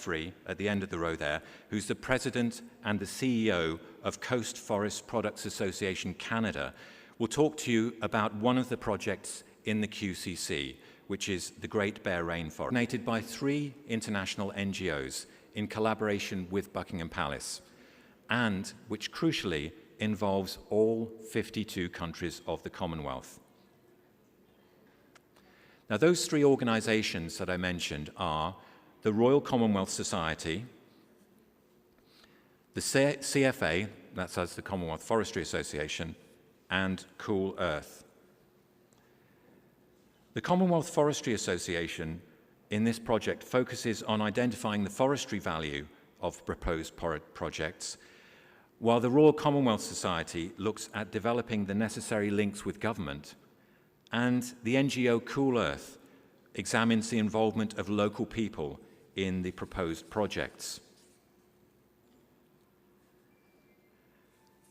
Jeffrey, at the end of the row there, who's the president and the CEO of Coast Forest Products Association Canada, will talk to you about one of the projects in the QCC, which is the Great Bear Rainforest, coordinated by 3 international NGOs in collaboration with Buckingham Palace, and which crucially involves all 52 countries of the Commonwealth. Now, those 3 organizations that I mentioned are the Royal Commonwealth Society, the CFA, that's us, the Commonwealth Forestry Association, and Cool Earth. The Commonwealth Forestry Association in this project focuses on identifying the forestry value of proposed projects, while the Royal Commonwealth Society looks at developing the necessary links with government, and the NGO Cool Earth examines the involvement of local people in the proposed projects.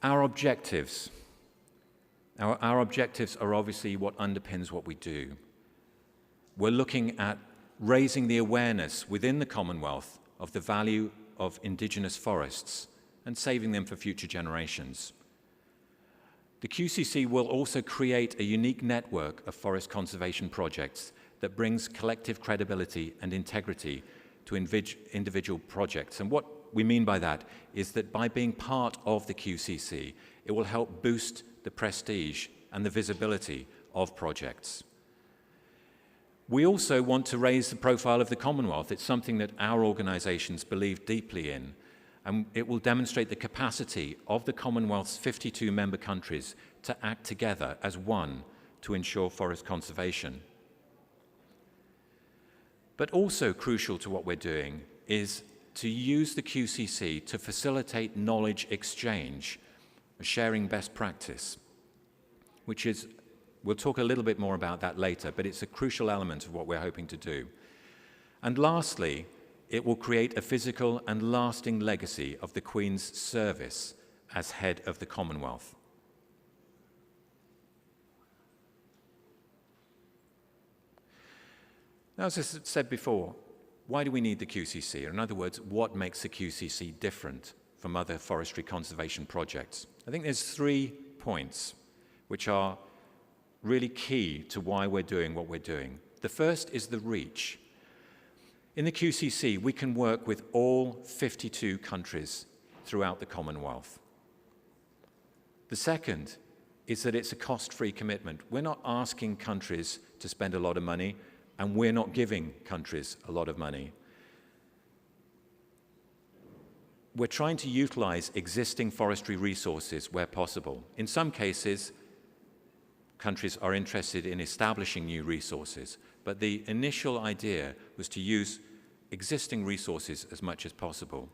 Our objectives. Our objectives are obviously what underpins what we do. We're looking at raising the awareness within the Commonwealth of the value of Indigenous forests and saving them for future generations. The QCC will also create a unique network of forest conservation projects that brings collective credibility and integrity to individual projects. And what we mean by that is that by being part of the QCC, it will help boost the prestige and the visibility of projects. We also want to raise the profile of the Commonwealth. It's something that our organizations believe deeply in, and it will demonstrate the capacity of the Commonwealth's 52 member countries to act together as one to ensure forest conservation. But also crucial to what we're doing is to use the QCC to facilitate knowledge exchange, sharing best practice, which is, we'll talk a little bit more about that later, but it's a crucial element of what we're hoping to do. And lastly, it will create a physical and lasting legacy of the Queen's service as head of the Commonwealth. Now, as I said before, why do we need the QCC? Or in other words, what makes the QCC different from other forestry conservation projects? I think there's 3 points which are really key to why we're doing what we're doing. The first is the reach. In the QCC, we can work with all 52 countries throughout the Commonwealth. The second is that it's a cost-free commitment. We're not asking countries to spend a lot of money, and we're not giving countries a lot of money. We're trying to utilize existing forestry resources where possible. In some cases, countries are interested in establishing new resources, but the initial idea was to use existing resources as much as possible.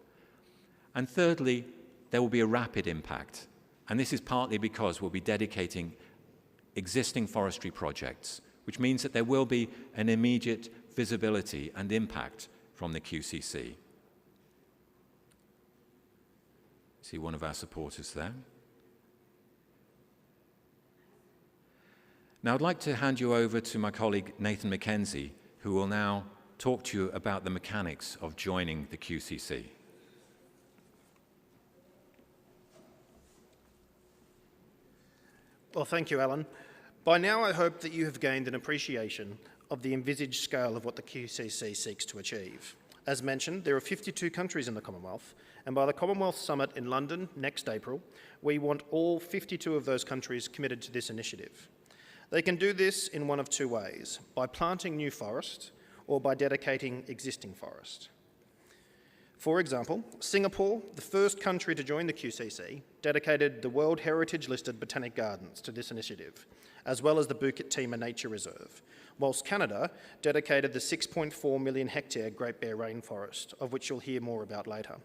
And thirdly, there will be a rapid impact, and this is partly because we'll be dedicating existing forestry projects, which means that there will be an immediate visibility and impact from the QCC. See one of our supporters there. Now, I'd like to hand you over to my colleague Nathan McKenzie, who will now talk to you about the mechanics of joining the QCC. Well, thank you, Alan. By now, I hope that you have gained an appreciation of the envisaged scale of what the QCC seeks to achieve. As mentioned, there are 52 countries in the Commonwealth, and by the Commonwealth Summit in London next April, we want all 52 of those countries committed to this initiative. They can do this in one of 2 ways, by planting new forest or by dedicating existing forest. For example, Singapore, the first country to join the QCC, dedicated the World Heritage listed Botanic Gardens to this initiative, as well as the Bukit Timah Nature Reserve, whilst Canada dedicated the 6.4 million hectare Great Bear Rainforest, of which you'll hear more about later.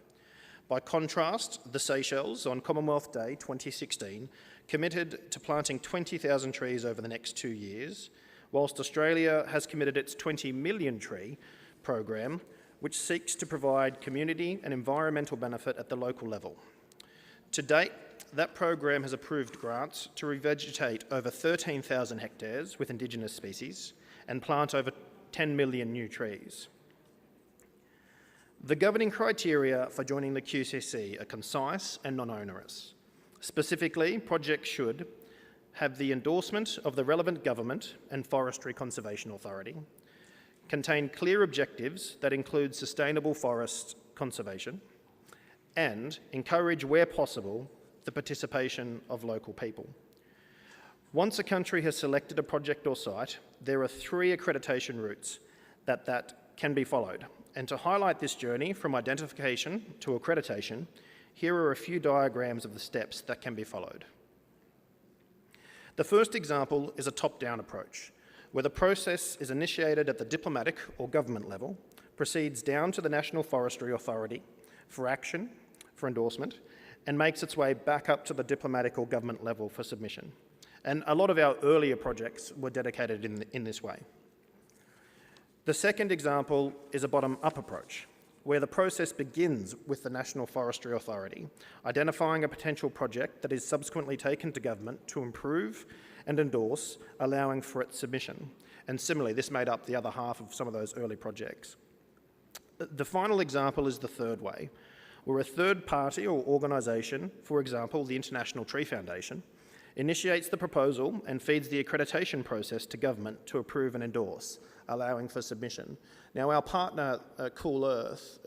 By contrast, the Seychelles, on Commonwealth Day 2016, committed to planting 20,000 trees over the next 2 years, whilst Australia has committed its 20 million tree program, which seeks to provide community and environmental benefit at the local level. To date, that program has approved grants to revegetate over 13,000 hectares with Indigenous species and plant over 10 million new trees. The governing criteria for joining the QCC are concise and non-onerous. Specifically, projects should have the endorsement of the relevant government and forestry conservation authority, contain clear objectives that include sustainable forest conservation, and encourage, where possible, the participation of local people. Once a country has selected a project or site, there are 3 accreditation routes that can be followed. And to highlight this journey from identification to accreditation, here are a few diagrams of the steps that can be followed. The first example is a top-down approach, where the process is initiated at the diplomatic or government level, proceeds down to the National Forestry Authority for action, for endorsement, and makes its way back up to the diplomatic or government level for submission. And a lot of our earlier projects were dedicated in this way. The second example is a bottom-up approach, where the process begins with the National Forestry Authority, identifying a potential project that is subsequently taken to government to improve and endorse, allowing for its submission. And similarly, this made up the other half of some of those early projects. The final example is the third way, where a third party or organisation, for example, the International Tree Foundation, initiates the proposal and feeds the accreditation process to government to approve and endorse, allowing for submission. Now, our partner, Cool Earth,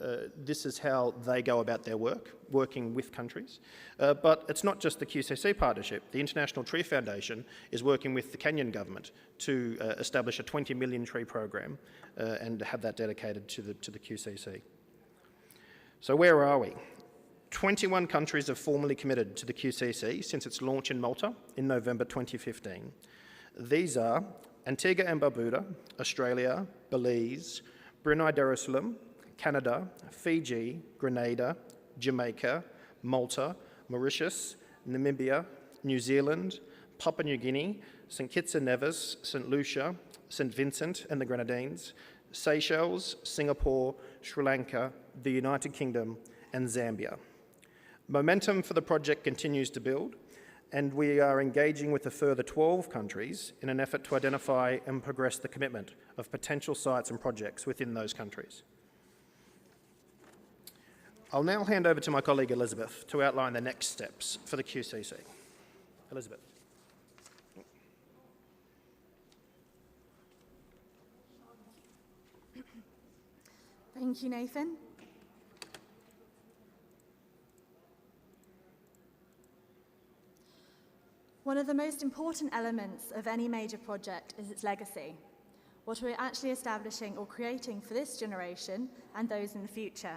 this is how they go about their work, working with countries. But it's not just the QCC partnership. The International Tree Foundation is working with the Kenyan government to establish a 20 million tree program and have that dedicated to the QCC. So where are we? 21 countries have formally committed to the QCC since its launch in Malta in November 2015. These are Antigua and Barbuda, Australia, Belize, Brunei Darussalam, Canada, Fiji, Grenada, Jamaica, Malta, Mauritius, Namibia, New Zealand, Papua New Guinea, St Kitts and Nevis, St Lucia, St Vincent and the Grenadines, Seychelles, Singapore, Sri Lanka, the United Kingdom and Zambia. Momentum for the project continues to build, and we are engaging with a further 12 countries in an effort to identify and progress the commitment of potential sites and projects within those countries. I'll now hand over to my colleague Elizabeth to outline the next steps for the QCC. Elizabeth. Thank you, Nathan. One of the most important elements of any major project is its legacy, what we're actually establishing or creating for this generation and those in the future.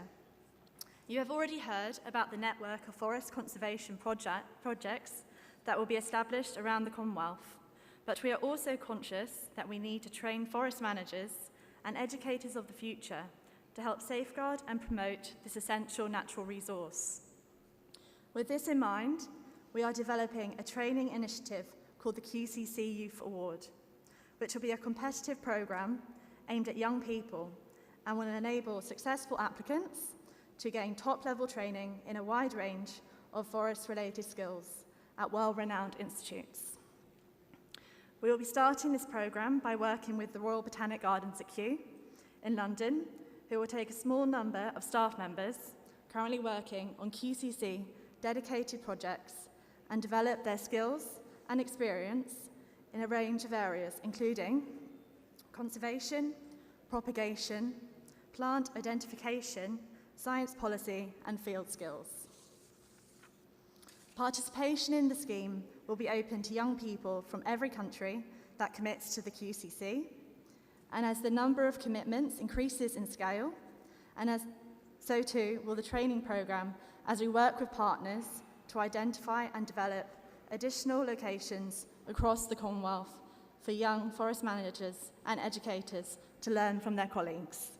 You have already heard about the network of forest conservation projects that will be established around the Commonwealth, but we are also conscious that we need to train forest managers and educators of the future to help safeguard and promote this essential natural resource. With this in mind, we are developing a training initiative called the QCC Youth Award, which will be a competitive programme aimed at young people and will enable successful applicants to gain top-level training in a wide range of forest-related skills at well-renowned institutes. We will be starting this programme by working with the Royal Botanic Gardens at Kew in London, who will take a small number of staff members currently working on QCC dedicated projects and develop their skills and experience in a range of areas, including conservation, propagation, plant identification, science policy, and field skills. Participation in the scheme will be open to young people from every country that commits to the QCC, and as the number of commitments increases in scale, so too will the training programme as we work with partners to identify and develop additional locations across the Commonwealth for young forest managers and educators to learn from their colleagues.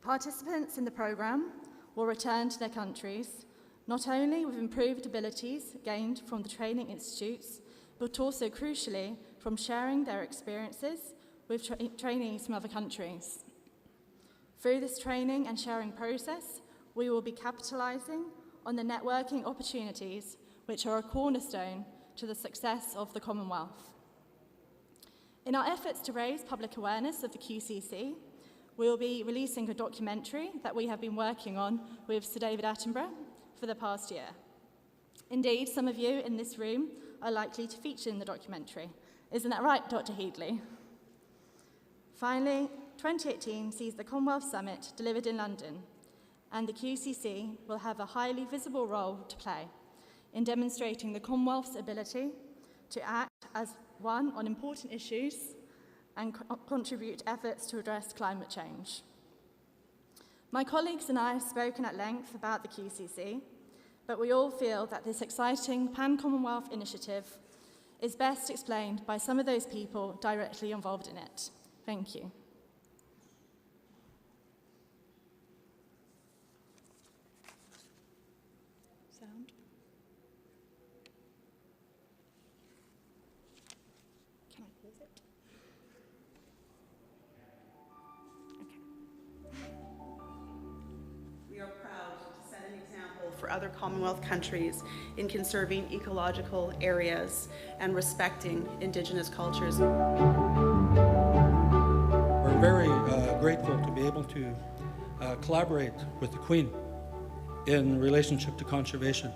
Participants in the programme will return to their countries not only with improved abilities gained from the training institutes, but also crucially from sharing their experiences with trainees from other countries. Through this training and sharing process, we will be capitalising on the networking opportunities which are a cornerstone to the success of the Commonwealth. In our efforts to raise public awareness of the QCC, We will be releasing a documentary that we have been working on with Sir David Attenborough for the past year. Indeed, some of you in this room are likely to feature in the documentary. Isn't that right, Dr. Headley? Finally, 2018 sees the Commonwealth Summit delivered in London, and the QCC will have a highly visible role to play in demonstrating the Commonwealth's ability to act as one on important issues and contribute to efforts to address climate change. My colleagues and I have spoken at length about the QCC, but we all feel that this exciting Pan-Commonwealth initiative is best explained by some of those people directly involved in it. Thank you. Sound? Can I pause it? Okay. We are proud to set an example for other Commonwealth countries in conserving ecological areas and respecting Indigenous cultures. We're very grateful to be able to collaborate with the Queen in relationship to conservation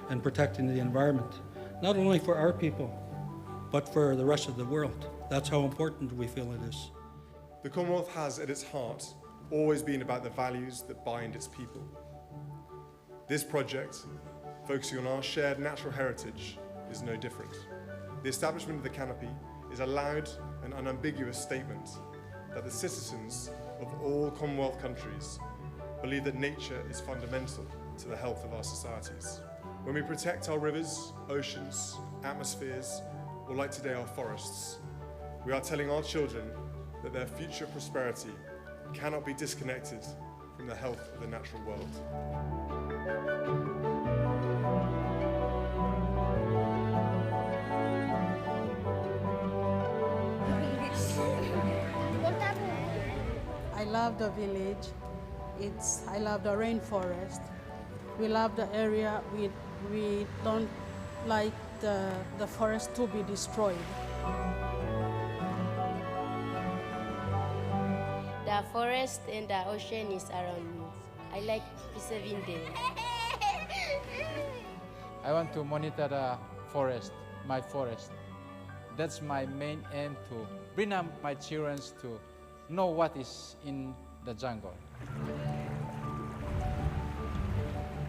and protecting the environment, not only for our people, but for the rest of the world. That's how important we feel it is. The Commonwealth has at its heart always been about the values that bind its people. This project, focusing on our shared natural heritage, is no different. The establishment of the canopy is a loud and unambiguous statement that the citizens of all Commonwealth countries believe that nature is fundamental to the health of our societies. When we protect our rivers, oceans, atmospheres, or like today our forests, we are telling our children that their future prosperity cannot be disconnected from the health of the natural world. I love the village. I love the rainforest. We love the area. We don't like the forest to be destroyed. The forest and the ocean is around me. I like preserving them. I want to monitor the forest, my forest. That's my main aim, to bring up my children to know what is in the jungle.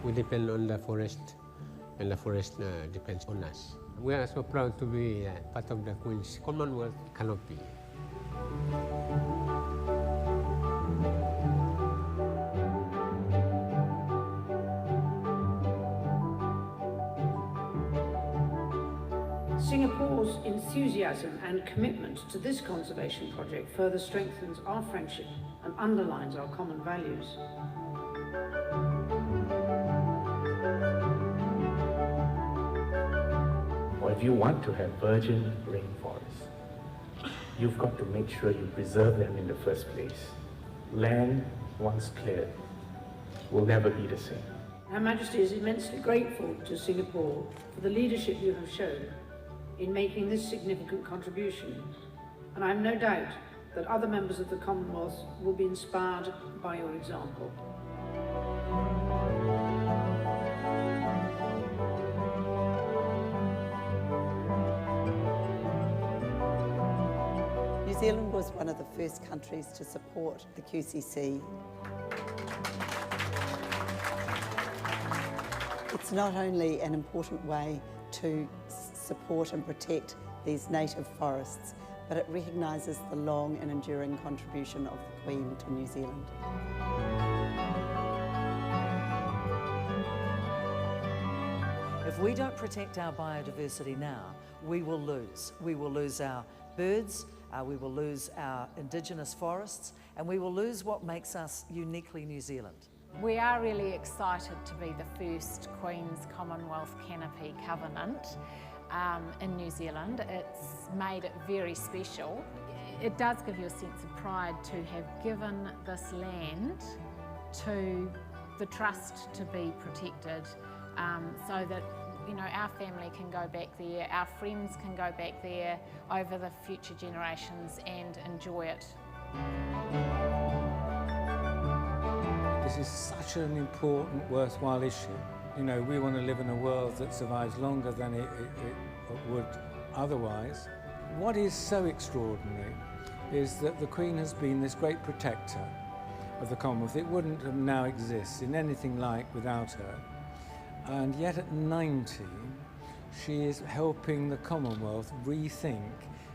We depend on the forest, and the forest depends on us. We are so proud to be part of the Queen's Commonwealth canopy. Singapore's enthusiasm and commitment to this conservation project further strengthens our friendship and underlines our common values. Well, if you want to have virgin rainforests, you've got to make sure you preserve them in the first place. Land, once cleared, will never be the same. Her Majesty is immensely grateful to Singapore for the leadership you have shown in making this significant contribution, and I have no doubt that other members of the Commonwealth will be inspired by your example. New Zealand was one of the first countries to support the QCC. It's not only an important way to support and protect these native forests, but it recognises the long and enduring contribution of the Queen to New Zealand. If we don't protect our biodiversity now, we will lose. We will lose our birds, we will lose our Indigenous forests, and we will lose what makes us uniquely New Zealand. We are really excited to be the first Queen's Commonwealth Canopy Covenant in New Zealand. It's made it very special. It does give you a sense of pride to have given this land to the trust to be protected, so that our family can go back there, our friends can go back there over the future generations and enjoy it. This is such an important, worthwhile issue. You know, we want to live in a world that survives longer than it would otherwise. What is so extraordinary is that the Queen has been this great protector of the Commonwealth. It wouldn't have now exist in anything like without her. And yet at 90, she is helping the Commonwealth rethink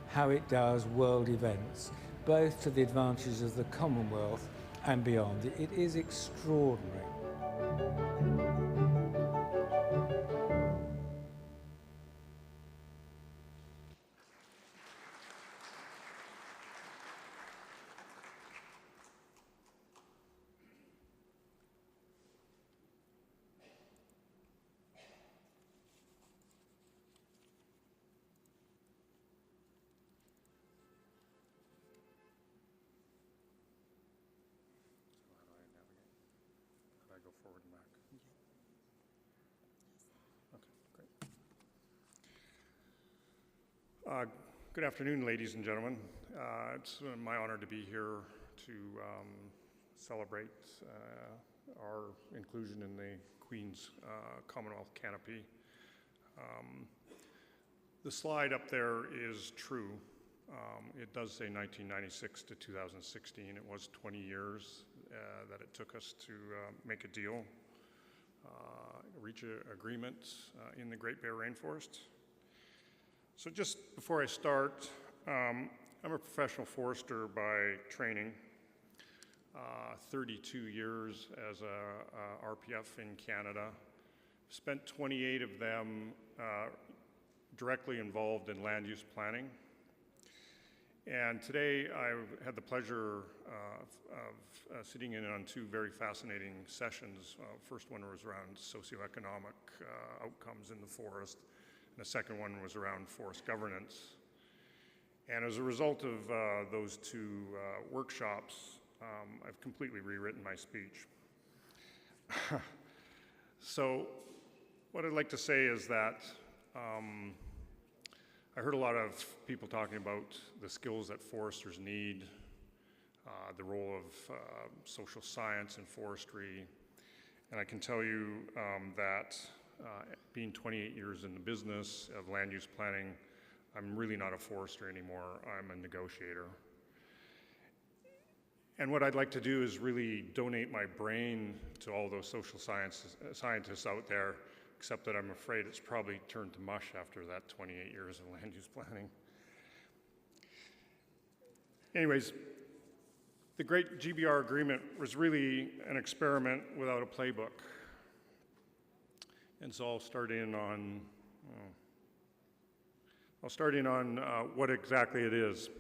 how it does world events, both to the advantages of the Commonwealth and beyond. It is extraordinary. Good afternoon, ladies and gentlemen. It's my honor to be here to celebrate our inclusion in the Queen's Commonwealth canopy. The slide up there is true. It does say 1996 to 2016. It was 20 years that it took us to make a deal, reach an agreement in the Great Bear Rainforest. So just before I start, I'm a professional forester by training, 32 years as a RPF in Canada, spent 28 of them directly involved in land use planning. And today I had the pleasure of sitting in on two very fascinating sessions. First one was around socio-economic outcomes in the forest, and the second one was around forest governance. And as a result of those two workshops, I've completely rewritten my speech. So what I'd like to say is that I heard a lot of people talking about the skills that foresters need, the role of social science in forestry, and I can tell you that being 28 years in the business of land use planning, I'm really not a forester anymore, I'm a negotiator. And what I'd like to do is really donate my brain to all those social scientists out there, except that I'm afraid it's probably turned to mush after that 28 years of land use planning. Anyways, the great GBR agreement was really an experiment without a playbook. And so I'll start in on what exactly it is.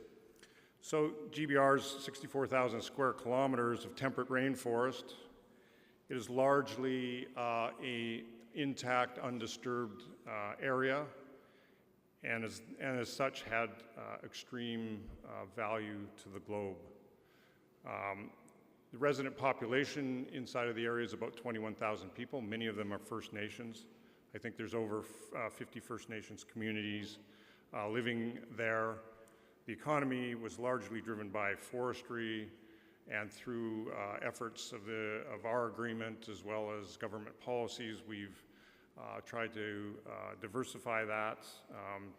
So GBR's 64,000 square kilometers of temperate rainforest. It is largely a intact, undisturbed area, and as such had extreme value to the globe. The resident population inside of the area is about 21,000 people. Many of them are First Nations. I think there's over 50 First Nations communities living there. The economy was largely driven by forestry, and through efforts of our agreement as well as government policies, we've tried to diversify that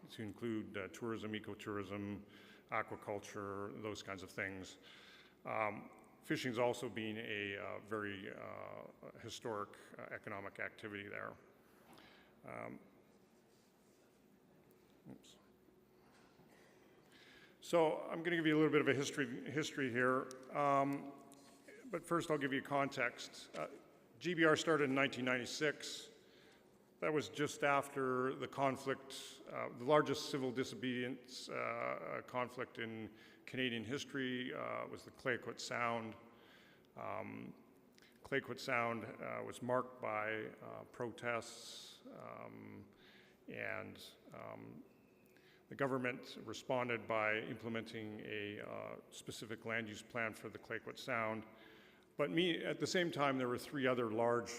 to include tourism, ecotourism, aquaculture, those kinds of things. Fishing's also been a very historic economic activity there. So I'm going to give you a little bit of a history here, but first I'll give you context. GBR started in 1996. That was just after the conflict, the largest civil disobedience conflict in Canadian history was the Clayoquot Sound. Clayoquot Sound was marked by protests, and the government responded by implementing a specific land use plan for the Clayoquot Sound. But at the same time, there were three other large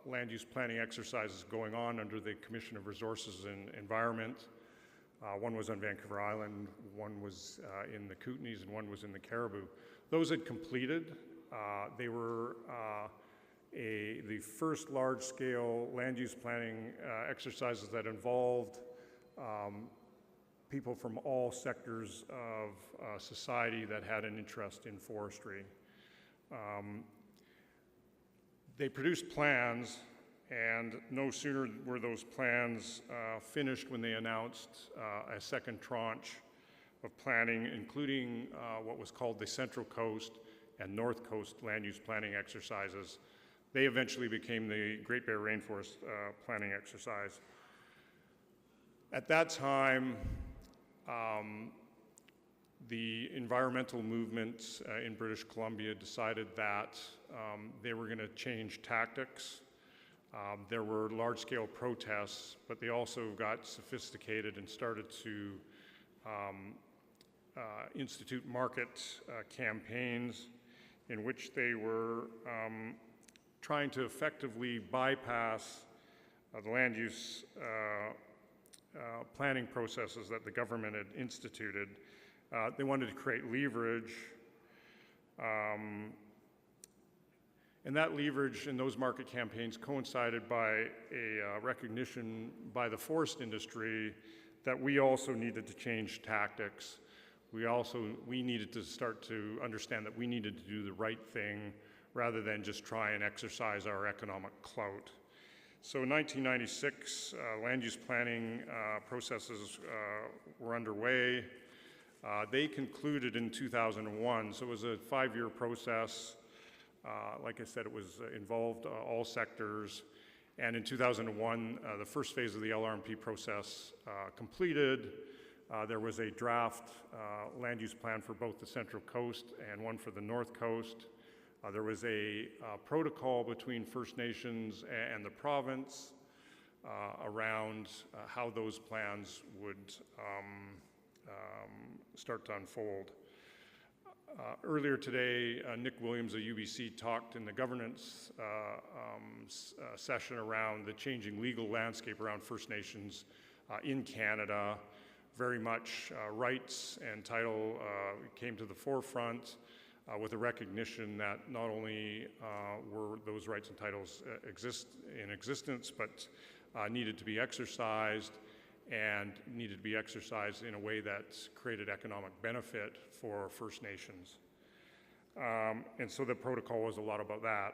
land use planning exercises going on under the Commission of Resources and Environment. One was on Vancouver Island, one was in the Kootenays, and one was in the Caribou. Those had completed They were the first large-scale land use planning exercises that involved people from all sectors of society that had an interest in forestry. They produced plans, and no sooner were those plans finished when they announced a second tranche of planning, including what was called the Central Coast and North Coast land use planning exercises. They eventually became the Great Bear Rainforest planning exercise. At that time, the environmental movements in British Columbia decided that they were going to change tactics. There were large-scale protests, but they also got sophisticated and started to institute market campaigns in which they were trying to effectively bypass the land use planning processes that the government had instituted. They wanted to create leverage, and that leverage in those market campaigns coincided by a recognition by the forest industry that we also needed to change tactics. We needed to start to understand that we needed to do the right thing rather than just try and exercise our economic clout. So in 1996, land use planning processes were underway. They concluded in 2001, so it was a 5-year process. Like I said, it was involved all sectors. And in 2001, the first phase of the LRMP process completed. There was a draft land use plan for both the Central Coast and one for the North Coast. There was a protocol between First Nations and the province around how those plans would start to unfold. Earlier today, Nick Williams of UBC talked in the governance session around the changing legal landscape around First Nations in Canada. Very much rights and title came to the forefront with a recognition that not only were those rights and titles in existence, but needed to be exercised, and needed to be exercised in a way that created economic benefit for First Nations. And so the protocol was a lot about that.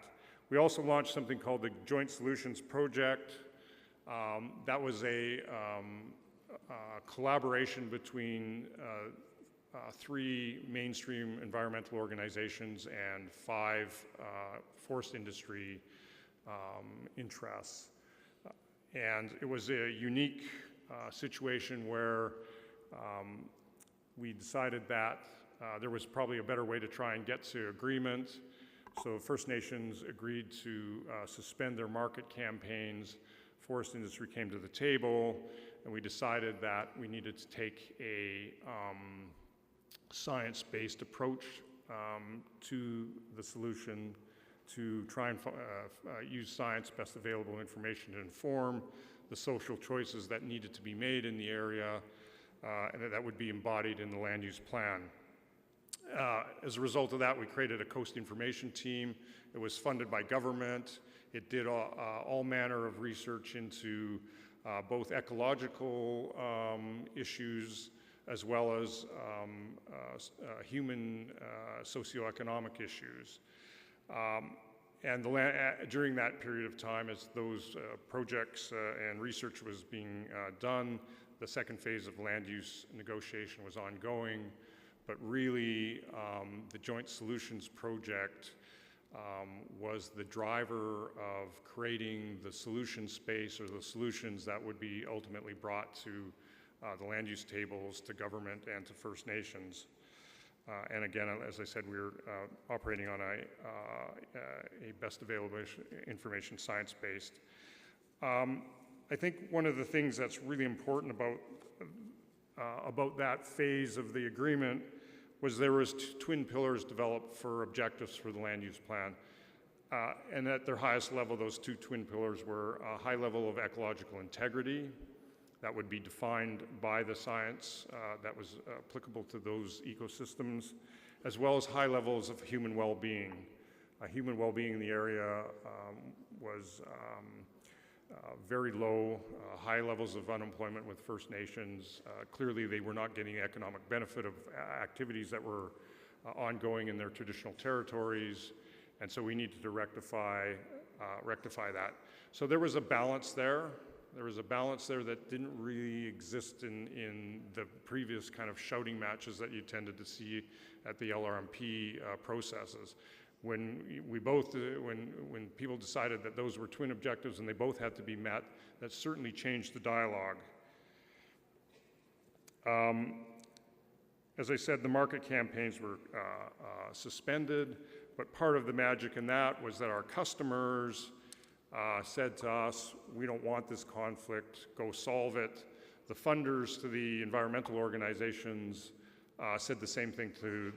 We also launched something called the Joint Solutions Project. That was a collaboration between 3 mainstream environmental organizations and 5 forest industry interests. And it was a unique situation where we decided that there was probably a better way to try and get to agreement. So First Nations agreed to suspend their market campaigns. Forest industry came to the table, and we decided that we needed to take a science-based approach to the solution, to try and use science, best available information to inform the social choices that needed to be made in the area, and that would be embodied in the land use plan. As a result of that, we created a coast information team. It was funded by government. It did all manner of research into both ecological issues as well as human socio-economic issues. And during that period of time, as those projects and research was being done, the second phase of land use negotiation was ongoing. But really, the Joint Solutions Project was the driver of creating the solution space, or the solutions that would be ultimately brought to the land use tables, to government, and to First Nations. And again, as I said, we're operating on a best available information, science-based. I think one of the things that's really important about that phase of the agreement was there was twin pillars developed for objectives for the land use plan. And at their highest level, those 2 twin pillars were a high level of ecological integrity that would be defined by the science that was applicable to those ecosystems, as well as high levels of human well-being. Human well-being in the area was very low, high levels of unemployment with First Nations. Clearly, they were not getting the economic benefit of activities that were ongoing in their traditional territories, and so we needed to rectify that. So there was a balance there. There was a balance there that didn't really exist in the previous kind of shouting matches that you tended to see at the LRMP processes. When people decided that those were twin objectives and they both had to be met, that certainly changed the dialogue. As I said, the market campaigns were suspended, but part of the magic in that was that our customers said to us, we don't want this conflict, go solve it. The funders to the environmental organizations said the same thing to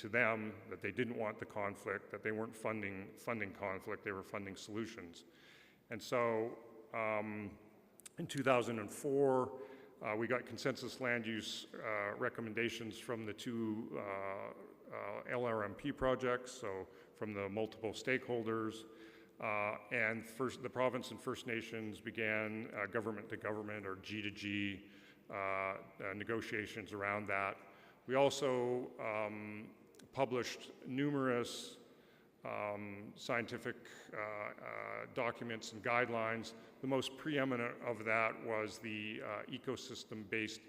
them, that they didn't want the conflict, that they weren't funding conflict, they were funding solutions. And so in 2004, we got consensus land use recommendations from the two LRMP projects, so from the multiple stakeholders, and the province and First Nations began government to government, or G to G, negotiations around that. We also published numerous scientific documents and guidelines. The most preeminent of that was the ecosystem-based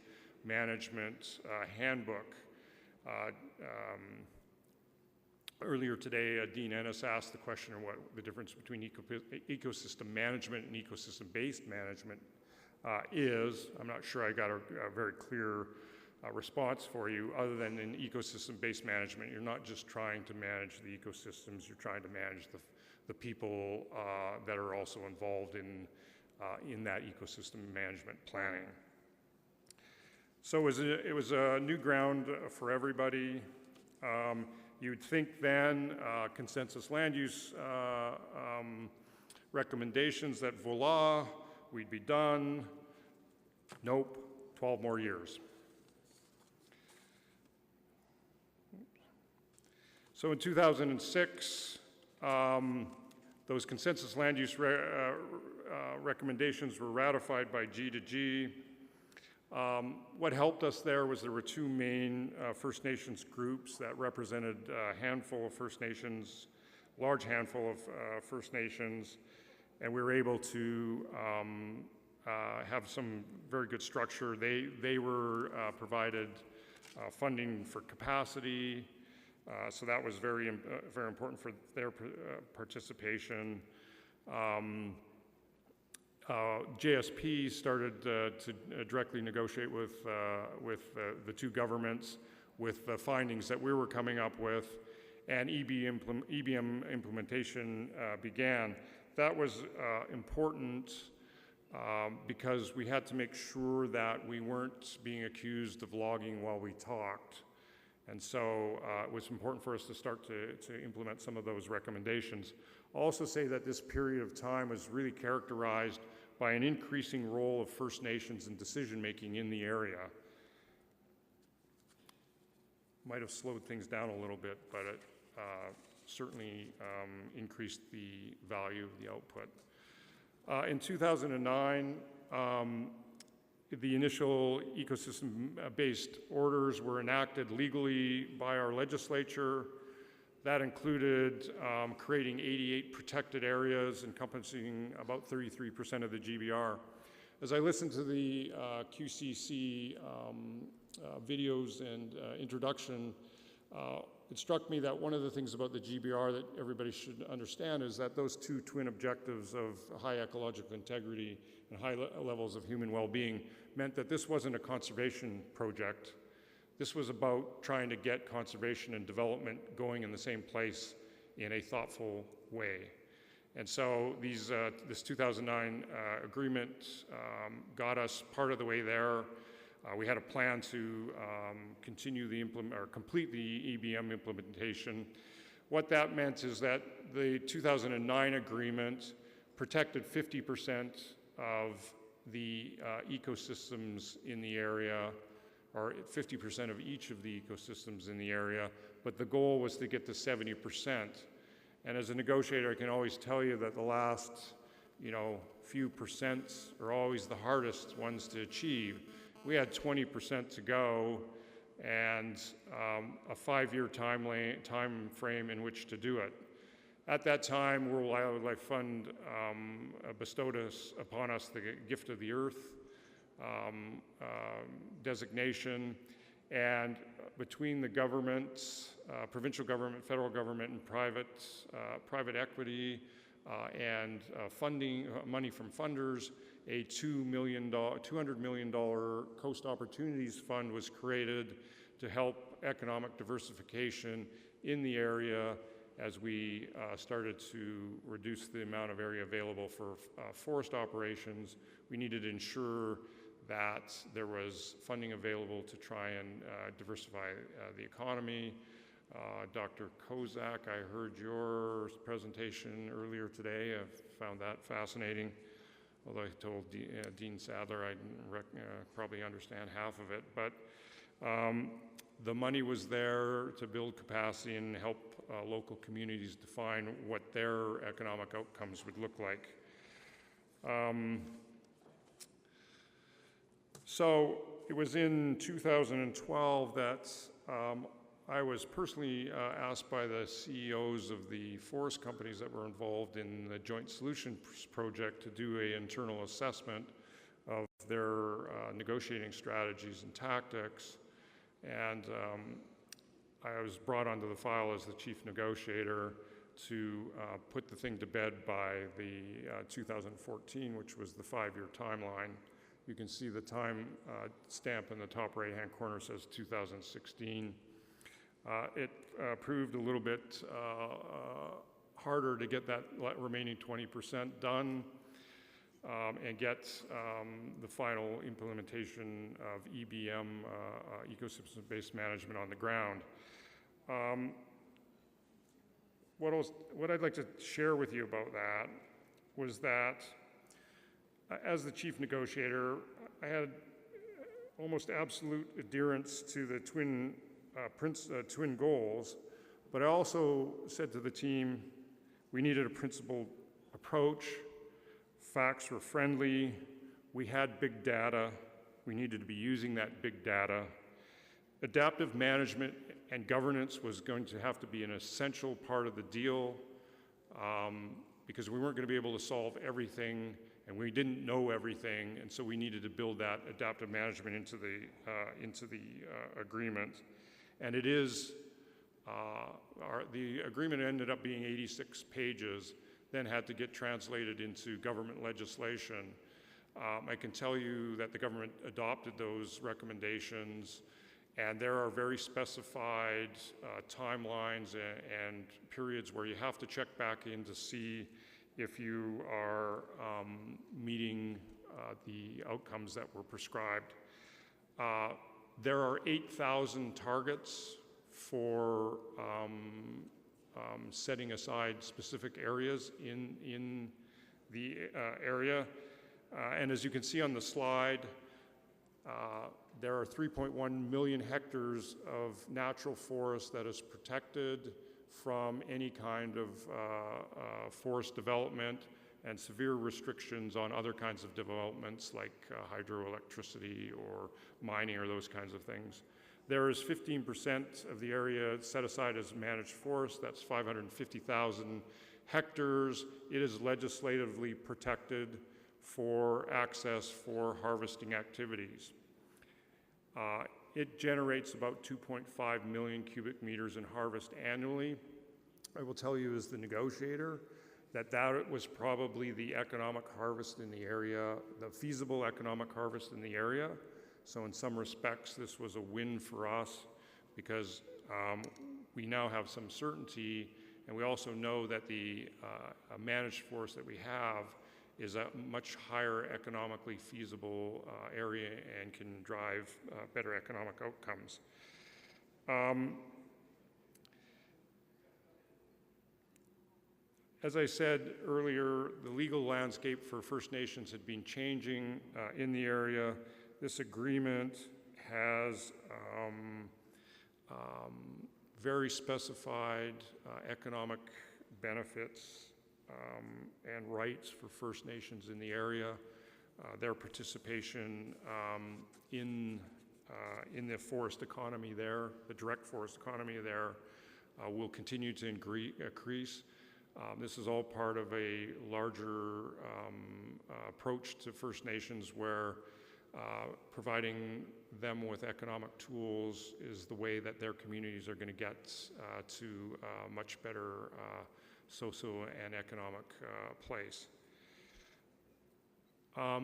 management handbook. Earlier today, Dean Ennis asked the question of what the difference between ecosystem management and ecosystem-based management is. I'm not sure I got a very clear response for you, other than in ecosystem-based management, you're not just trying to manage the ecosystems, you're trying to manage the people that are also involved in that ecosystem management planning. So it was a new ground for everybody. You'd think then consensus land use recommendations that voila, we'd be done. Nope, 12 more years. So in 2006, those consensus land use recommendations were ratified by G to G. What helped us there was there were two main First Nations groups that represented a handful of First Nations, large handful of First Nations, and we were able to have some very good structure. They were provided funding for capacity, so that was very important for their participation. JSP started to directly negotiate with the two governments with the findings that we were coming up with, and EBM implementation began. That was important because we had to make sure that we weren't being accused of logging while we talked. And so it was important for us to start to implement some of those recommendations. I'll also say that this period of time was really characterized by an increasing role of First Nations in decision-making in the area. Might have slowed things down a little bit, but it certainly increased the value of the output. In 2009, the initial ecosystem-based orders were enacted legally by our legislature. That included creating 88 protected areas encompassing about 33% of the GBR. As I listened to the QCC videos and introduction, it struck me that one of the things about the GBR that everybody should understand is that those two twin objectives of high ecological integrity and high levels of human well-being meant that this wasn't a conservation project. This was about trying to get conservation and development going in the same place in a thoughtful way. And so this 2009 agreement got us part of the way there. We had a plan to continue complete the EBM implementation. What that meant is that the 2009 agreement protected 50% of the ecosystems in the area, or 50% of each of the ecosystems in the area, but the goal was to get to 70%. And as a negotiator, I can always tell you that the last, few percents are always the hardest ones to achieve. We had 20% to go and a 5-year time frame in which to do it. At that time, World Wildlife Fund bestowed upon us the Gift of the Earth designation, and between the governments, provincial government, federal government, and private equity and funding, money from funders, a $200 million Coast Opportunities Fund was created to help economic diversification in the area as we started to reduce the amount of area available for forest operations. We needed to ensure that there was funding available to try and diversify the economy. Dr. Kozak, I heard your presentation earlier today. I found that fascinating. Although I told Dean Sadler I didn't probably understand half of it. But the money was there to build capacity and help local communities define what their economic outcomes would look like. So it was in 2012 that I was personally asked by the CEOs of the forest companies that were involved in the Joint Solutions Project to do an internal assessment of their negotiating strategies and tactics. And I was brought onto the file as the chief negotiator to put the thing to bed by the 2014, which was the 5-year timeline. You can see the time stamp in the top right-hand corner says 2016. It proved a little bit harder to get that remaining 20% done and get the final implementation of EBM, ecosystem-based management, on the ground. What I'd like to share with you about that was that as the chief negotiator, I had almost absolute adherence to the twin goals, but I also said to the team, we needed a principled approach. Facts were friendly. We had big data. We needed to be using that big data. Adaptive management and governance was going to have to be an essential part of the deal because we weren't going to be able to solve everything and we didn't know everything, and so we needed to build that adaptive management into the agreement. And it is, the agreement ended up being 86 pages, then had to get translated into government legislation. I can tell you that the government adopted those recommendations, and there are very specified timelines and periods where you have to check back in to see if you are meeting the outcomes that were prescribed. There are 8,000 targets for setting aside specific areas in the area. And as you can see on the slide, there are 3.1 million hectares of natural forest that is protected from any kind of forest development and severe restrictions on other kinds of developments like hydroelectricity or mining or those kinds of things. There is 15% of the area set aside as managed forest. That's 550,000 hectares. It is legislatively protected for access for harvesting activities. It generates about 2.5 million cubic meters in harvest annually. I will tell you as the negotiator that was probably the economic harvest in the area, the feasible economic harvest in the area. So in some respects, this was a win for us because we now have some certainty, and we also know that the managed forest that we have is a much higher economically feasible area and can drive better economic outcomes. As I said earlier, the legal landscape for First Nations had been changing in the area. This agreement has very specified economic benefits and rights for First Nations in the area. Their participation in the forest economy there, the direct forest economy there, will continue to increase. This is all part of a larger approach to First Nations where providing them with economic tools is the way that their communities are going to get to a much better social and economic place. I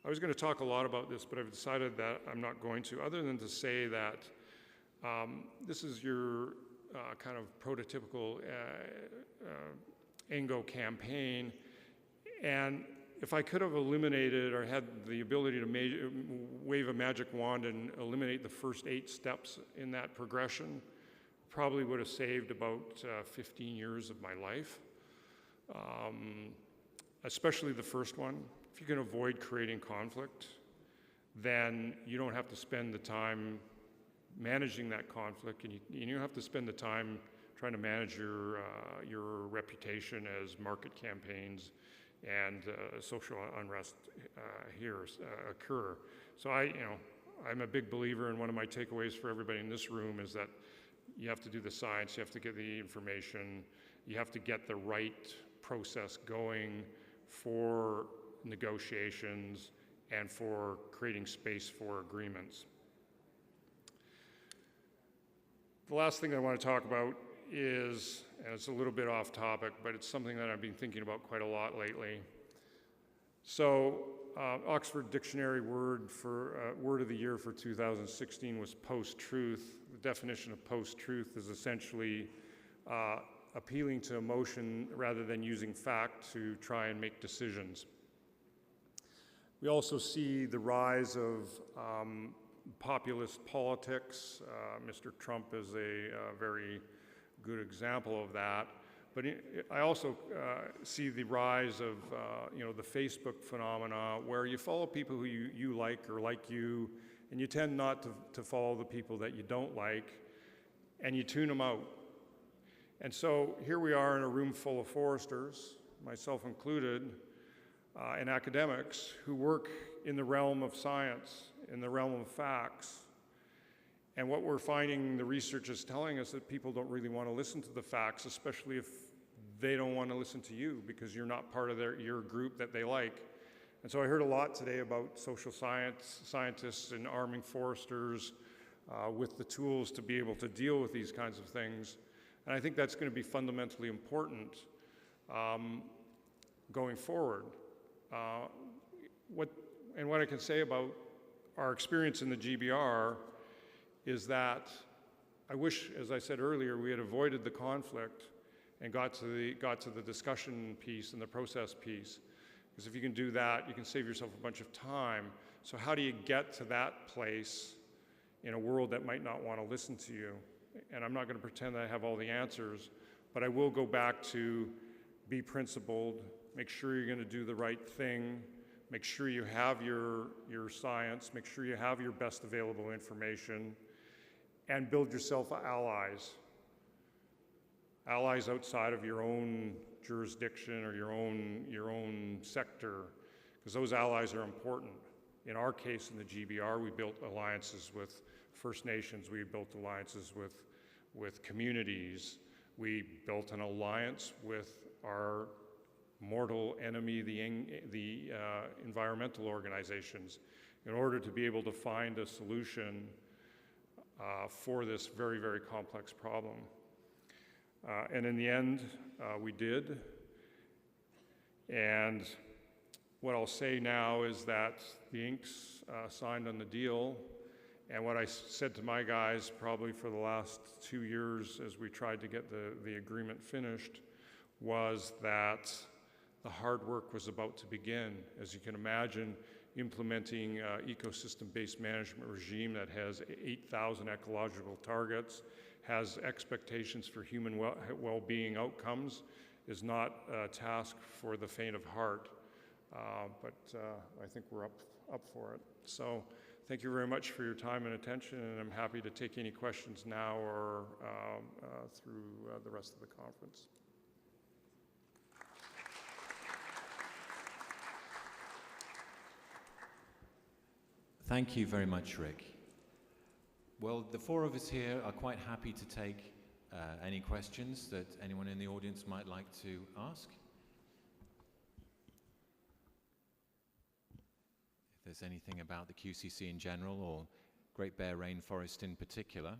was going to talk a lot about this, but I've decided that I'm not going to, other than to say that this is your kind of prototypical ANGO campaign, and if I could have eliminated or had the ability to wave a magic wand and eliminate the first 8 steps in that progression, probably would have saved about 15 years of my life, especially the first one. If you can avoid creating conflict, then you don't have to spend the time managing that conflict, and you don't have to spend the time trying to manage your reputation as market campaigns and social unrest occur. So I'm a big believer, and one of my takeaways for everybody in this room is that you have to do the science, you have to get the information, you have to get the right process going for negotiations and for creating space for agreements. The last thing I want to talk about is, and it's a little bit off topic, but it's something that I've been thinking about quite a lot lately. So Oxford Dictionary word of the year for 2016 was post-truth. The definition of post-truth is essentially appealing to emotion rather than using fact to try and make decisions. We also see the rise of populist politics. Mr. Trump is a very good example of that. But I also see the rise of the Facebook phenomena, where you follow people who you like or like you, and you tend not to follow the people that you don't like, and you tune them out. And so here we are in a room full of foresters, myself included, and academics who work in the realm of science, in the realm of facts. And what we're finding, the research is telling us that people don't really want to listen to the facts, especially if they don't want to listen to you because you're not part of your group that they like. And so I heard a lot today about social scientists and arming foresters with the tools to be able to deal with these kinds of things. And I think that's going to be fundamentally important going forward. What I can say about our experience in the GBR is that I wish, as I said earlier, we had avoided the conflict and got to the discussion piece and the process piece. Because if you can do that, you can save yourself a bunch of time. So how do you get to that place in a world that might not want to listen to you? And I'm not going to pretend that I have all the answers, but I will go back to be principled, make sure you're going to do the right thing, make sure you have your science, make sure you have your best available information, and build yourself allies. Allies outside of your own jurisdiction or your own sector, because those allies are important. In our case, in the GBR, we built alliances with First Nations, we built alliances with communities, we built an alliance with our mortal enemy, the environmental organizations, in order to be able to find a solution for this very, very complex problem. And in the end, we did. And what I'll say now is that the inks signed on the deal, and what I said to my guys probably for the last 2 years as we tried to get the agreement finished, was that the hard work was about to begin. As you can imagine, implementing an ecosystem-based management regime that has 8,000 ecological targets, has expectations for human well-being outcomes, is not a task for the faint of heart, but I think we're up for it. So thank you very much for your time and attention, and I'm happy to take any questions now or through the rest of the conference. Thank you very much, Rick. Well, the four of us here are quite happy to take any questions that anyone in the audience might like to ask. If there's anything about the QCC in general or Great Bear Rainforest in particular.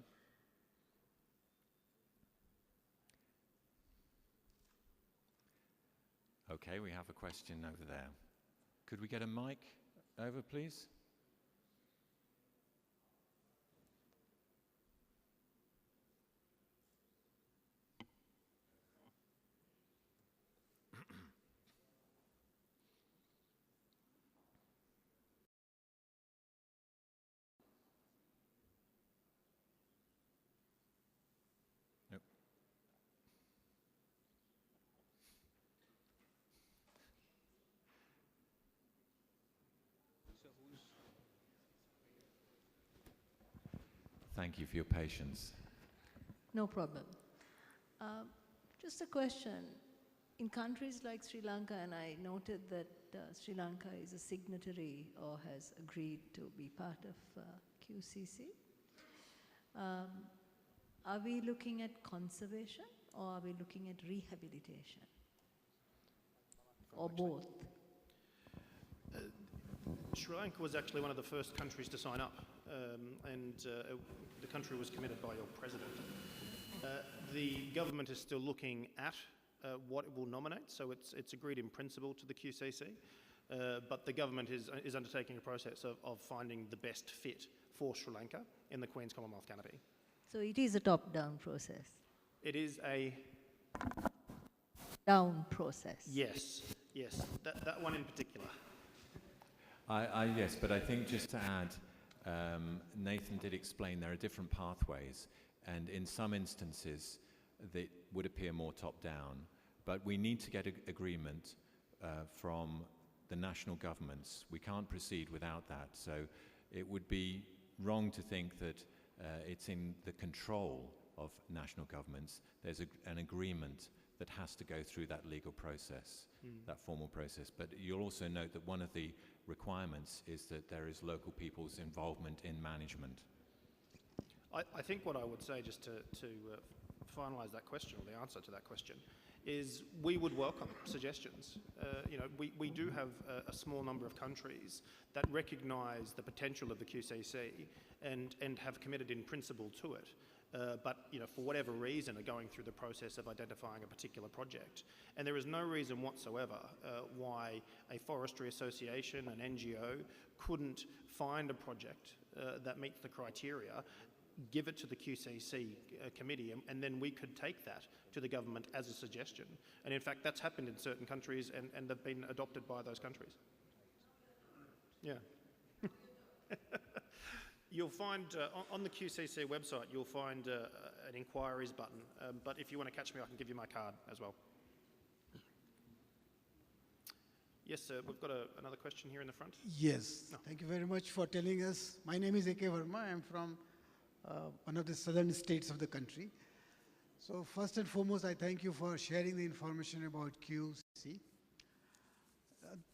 Okay, we have a question over there. Could we get a mic over, please? Thank you for your patience. No problem. Just a question. In countries like Sri Lanka, and I noted that Sri Lanka is a signatory or has agreed to be part of QCC, are we looking at conservation or are we looking at rehabilitation? Or both? Sri Lanka was actually one of the first countries to sign up, and the country was committed by your president. The government is still looking at what it will nominate, so it's agreed in principle to the QCC, but the government is undertaking a process of finding the best fit for Sri Lanka in the Queen's Commonwealth canopy. So it is a top-down process? It is a... down process? Yes, yes, that one in particular. Yes, but I think just to add, Nathan did explain there are different pathways, and in some instances they would appear more top-down, but we need to get agreement from the national governments. We can't proceed without that, so it would be wrong to think that it's in the control of national governments. There's an agreement that has to go through that legal process, that formal process. But you'll also note that one of the requirements is that there is local people's involvement in management. I think what I would say, just to finalise that question, or the answer to that question, is we would welcome suggestions. You know, we do have a small number of countries that recognise the potential of the QCC and have committed in principle to it. But you know, for whatever reason, are going through the process of identifying a particular project. And there is no reason whatsoever why a forestry association, an NGO, couldn't find a project that meets the criteria, give it to the QCC committee, and then we could take that to the government as a suggestion. And in fact, that's happened in certain countries, and they've been adopted by those countries. Yeah. You'll find, on the QCC website, you'll find an inquiries button, but if you want to catch me, I can give you my card as well. Yes, sir, we've got another question here in the front. Yes, thank you very much for telling us. My name is A.K. Verma. I'm from one of the southern states of the country. So first and foremost, I thank you for sharing the information about QCC.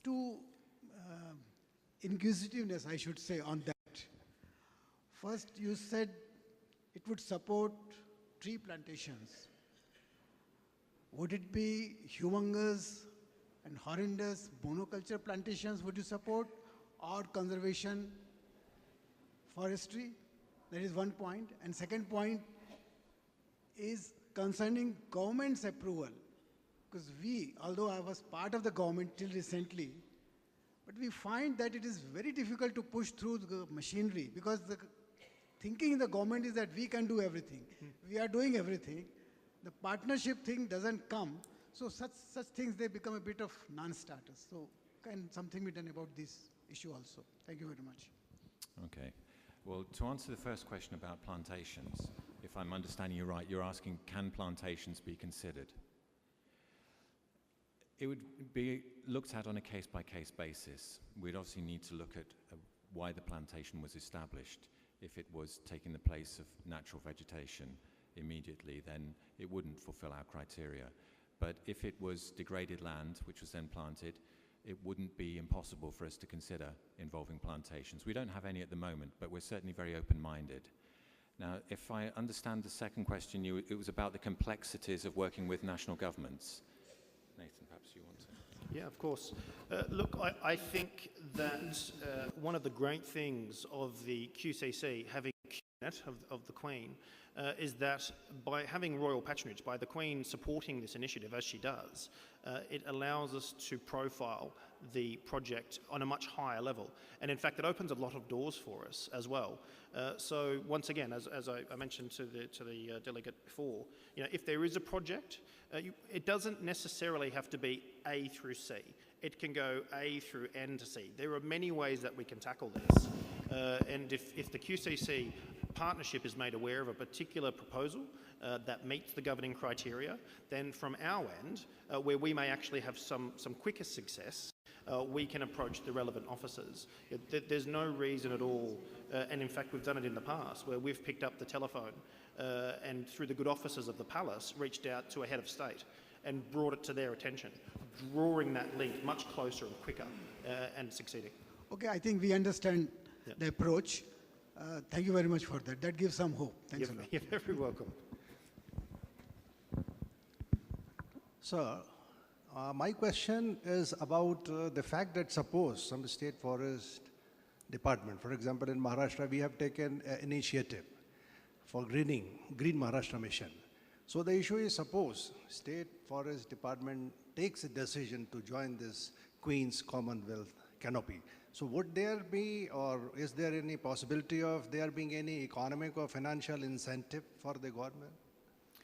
To inquisitiveness, I should say, on that. First, you said it would support tree plantations. Would it be humongous and horrendous monoculture plantations would you support, or conservation forestry? That is one point. And second point is concerning government's approval. Because we, although I was part of the government till recently, but we find that it is very difficult to push through the machinery, because the thinking in the government is that we can do everything. We are doing everything. The partnership thing doesn't come. So such things, they become a bit of non-starters. So can something be done about this issue also? Thank you very much. Okay. Well, to answer the first question about plantations, if I'm understanding you right, you're asking, can plantations be considered? It would be looked at on a case-by-case basis. We'd obviously need to look at why the plantation was established. If it was taking the place of natural vegetation immediately, then it wouldn't fulfill our criteria. But if it was degraded land, which was then planted, it wouldn't be impossible for us to consider involving plantations. We don't have any at the moment, but we're certainly very open-minded. Now, if I understand the second question, it was about the complexities of working with national governments. Nathan, perhaps you want to... Yeah, of course. Look, I think that one of the great things of the QCC having of the Queen is that by having royal patronage, by the Queen supporting this initiative as she does, it allows us to profile the project on a much higher level. And in fact, it opens a lot of doors for us as well. So once again, as I mentioned to the delegate before, if there is a project, it doesn't necessarily have to be A through C. It can go A through N to C. There are many ways that we can tackle this. And if the QCC partnership is made aware of a particular proposal that meets the governing criteria, then from our end, where we may actually have some quicker success, we can approach the relevant officers. There's no reason at all, and in fact we've done it in the past, where we've picked up the telephone and through the good officers of the palace reached out to a head of state and brought it to their attention, drawing that link much closer and quicker and succeeding. Okay, I think we understand the approach. Thank you very much for that. That gives some hope. Thanks a lot. You're very welcome. Sir, my question is about the fact that suppose some state forest department, for example in Maharashtra, we have taken an initiative for Green Maharashtra mission. So the issue is, suppose state forest department takes a decision to join this Queen's Commonwealth canopy. So would there be, or is there any possibility of there being any economic or financial incentive for the government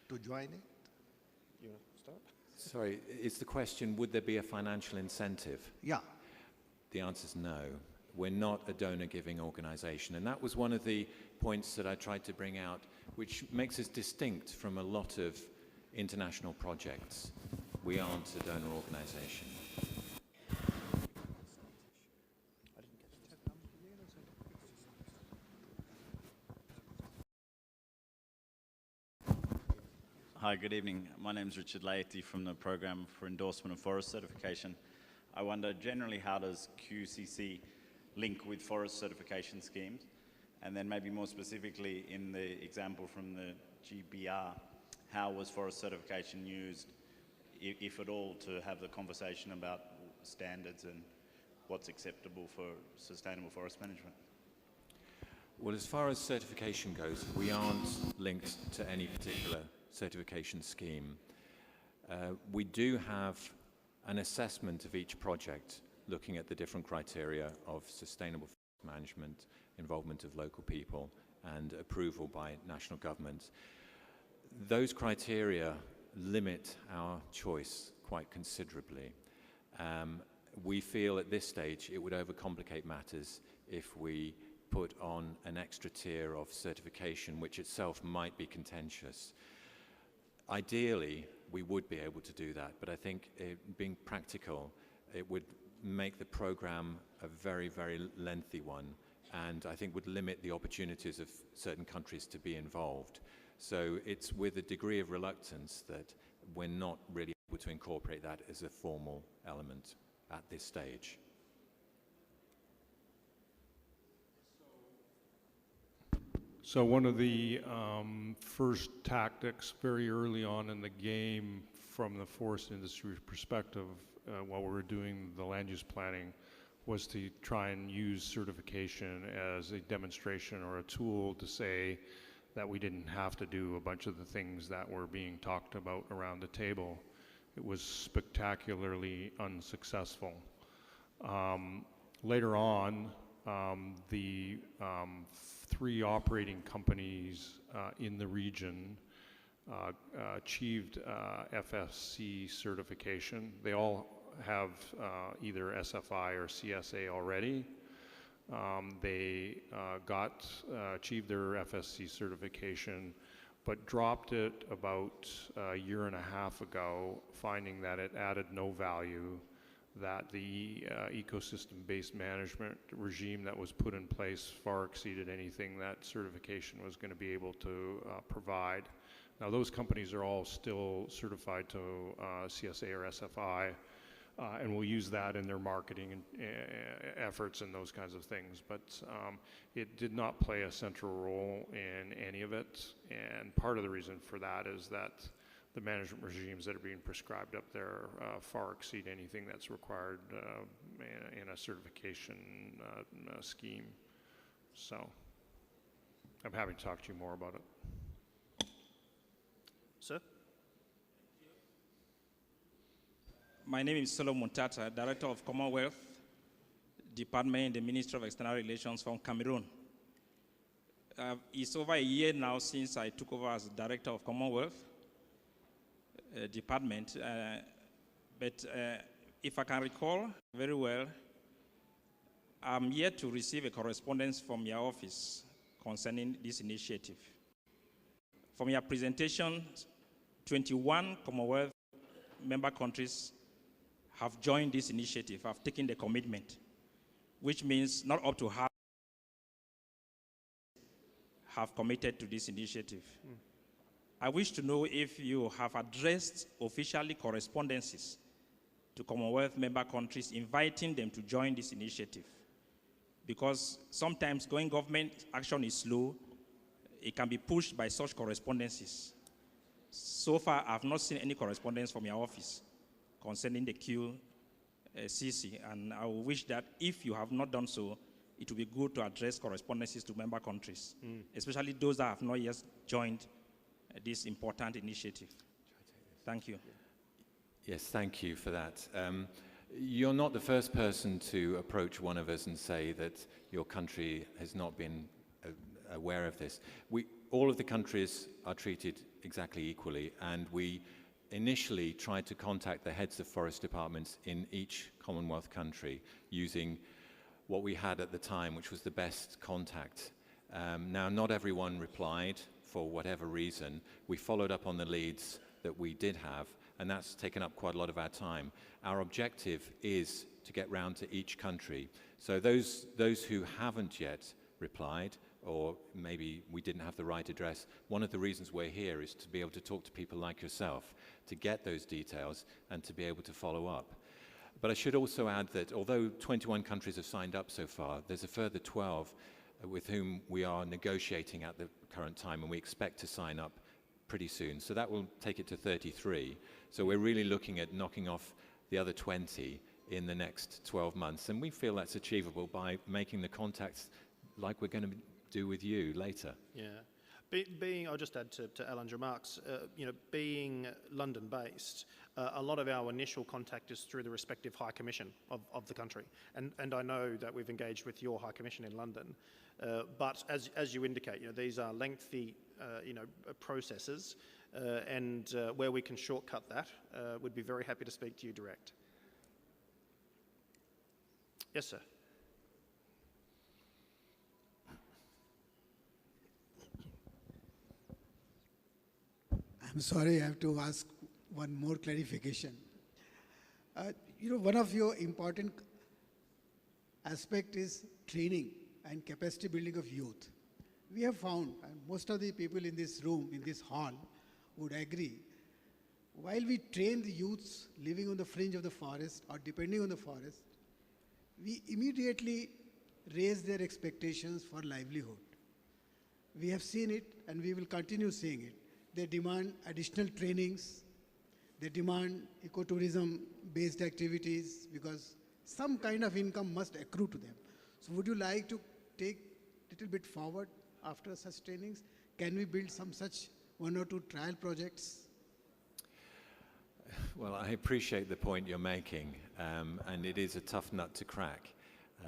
to join it? You want to start? Sorry, is the question, would there be a financial incentive? Yeah. The answer is no. We're not a donor-giving organization. And that was one of the points that I tried to bring out, which makes us distinct from a lot of international projects. We aren't a donor organization. Hi, good evening. My name is Richard Laity from the Program for Endorsement of Forest Certification. I wonder generally, how does QCC link with forest certification schemes? And then maybe more specifically in the example from the GBR, how was forest certification used, if at all, to have the conversation about standards and what's acceptable for sustainable forest management? Well, as far as certification goes, we aren't linked to any particular certification scheme. We do have an assessment of each project looking at the different criteria of sustainable forest management, involvement of local people, and approval by national governments. Those criteria limit our choice quite considerably. We feel at this stage it would overcomplicate matters if we put on an extra tier of certification, which itself might be contentious. Ideally, we would be able to do that, but I think being practical, it would make the program a very, very lengthy one, and I think would limit the opportunities of certain countries to be involved. So it's with a degree of reluctance that we're not really able to incorporate that as a formal element at this stage. So one of the first tactics very early on in the game from the forest industry perspective while we were doing the land use planning was to try and use certification as a demonstration or a tool to say that we didn't have to do a bunch of the things that were being talked about around the table. It was spectacularly unsuccessful. Later on, the three operating companies in the region achieved FSC certification. They all have either SFI or CSA already. They achieved their FSC certification, but dropped it about a year and a half ago, finding that it added no value, that the ecosystem-based management regime that was put in place far exceeded anything that certification was going to be able to provide. Now, those companies are all still certified to CSA or SFI, and will use that in their marketing and, efforts and those kinds of things. But it did not play a central role in any of it, and part of the reason for that is that the management regimes that are being prescribed up there far exceed anything that's required in a certification scheme. So I'm happy to talk to you more about it. Sir? My name is Solomon Tata, Director of Commonwealth Department in the Ministry of External Relations from Cameroon. It's over a year now since I took over as Director of Commonwealth Department, but if I can recall very well, I'm yet to receive a correspondence from your office concerning this initiative. From your presentation, 21 Commonwealth member countries have joined this initiative, have taken the commitment, which means not up to half have committed to this initiative. I wish to know if you have addressed officially correspondences to Commonwealth member countries inviting them to join this initiative. Because sometimes going government action is slow, it can be pushed by such correspondences. So far, I've not seen any correspondence from your office concerning the QCC, and I wish that if you have not done so, it would be good to address correspondences to member countries, especially those that have not yet joined this important initiative. Thank you. Yes, thank you for that. You're not the first person to approach one of us and say that your country has not been aware of this. All of the countries are treated exactly equally, and we initially tried to contact the heads of forest departments in each Commonwealth country using what we had at the time, which was the best contact. Now, not everyone replied for whatever reason. We followed up on the leads that we did have, and that's taken up quite a lot of our time. Our objective is to get round to each country. So those who haven't yet replied, or maybe we didn't have the right address, one of the reasons we're here is to be able to talk to people like yourself, to get those details and to be able to follow up. But I should also add that although 21 countries have signed up so far, there's a further 12 with whom we are negotiating at the current time, and we expect to sign up pretty soon. So that will take it to 33. So we're really looking at knocking off the other 20 in the next 12 months. And we feel that's achievable by making the contacts like we're going to do with you later. Yeah. I'll just add to Alan's remarks, being London-based, a lot of our initial contact is through the respective High Commission of the country. And I know that we've engaged with your High Commission in London. But as you indicate, these are lengthy, processes, and where we can shortcut that, we'd be very happy to speak to you direct. Yes, sir. I'm sorry, I have to ask one more clarification. One of your important aspect is training and capacity building of youth. We have found, and most of the people in this room, in this hall, would agree, while we train the youths living on the fringe of the forest or depending on the forest, we immediately raise their expectations for livelihood. We have seen it and we will continue seeing it. They demand additional trainings, they demand ecotourism-based activities because some kind of income must accrue to them. So would you like to take a little bit forward after such trainings? Can we build some such 1 or 2 trial projects? Well, I appreciate the point you're making, and it is a tough nut to crack.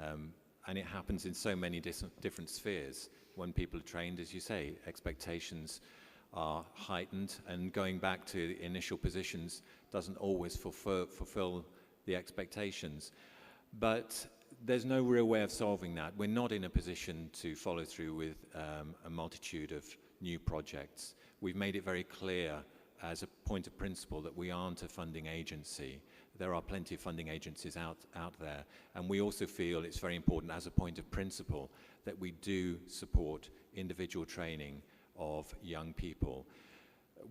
And it happens in so many different spheres. When people are trained, as you say, expectations are heightened, and going back to the initial positions doesn't always fulfill the expectations. But there's no real way of solving that. We're not in a position to follow through with a multitude of new projects. We've made it very clear as a point of principle that we aren't a funding agency, there are plenty of funding agencies out there. And we also feel it's very important as a point of principle that we do support individual training of young people.